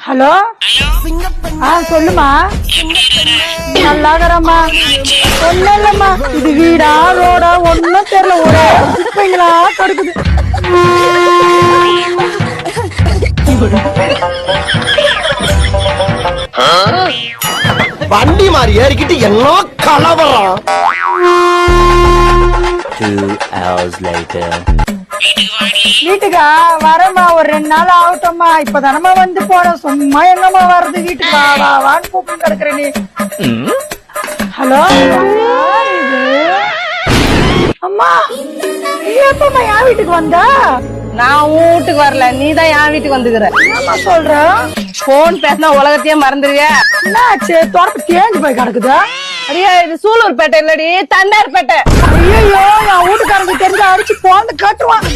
Hello சொல்லுமா. நல்லா இருக்கிறம்மா. ஒண்ணும் இல்லம்மா, இது வீடா ரோடா ஒண்ணும் தெரியல, ஒரே குப்பைங்களா கிடக்குது. வண்டி மாதிரி ஏறிக்கிட்டு என்ன கலவரம். 2 hours later. வீட்டுக்கா வரமா, ஒரு 2 நாள் ஆகட்டும்மா. இப்பதானமா வந்து போன, சும்மா எங்கம்மா வர்றது? வீட்டுக்கு வா வா வான்னு கூப்பிட்டு கிடக்குற நீ. ஹலோ அம்மா, நீ எப்பமா என் வீட்டுக்கு வந்தா? நான் உன் வீட்டுக்கு வரல, நீதான் என் வீட்டுக்கு வந்துக்கிற. என்னம்மா சொல்ற? போன் பேசினா உலகத்தையே மறந்துடுவியா? என்னாச்சு? தோட்டத்து தேஞ்சு போய் கிடக்குதா? அடியா, இது சூலூர் பேட்டை இல்லடி, தண்டார் பேட்டை. ஐயோ, என் வீட்டுக்காரங்க தெரிஞ்சு அடிச்சு போந்து கட்டுவான்.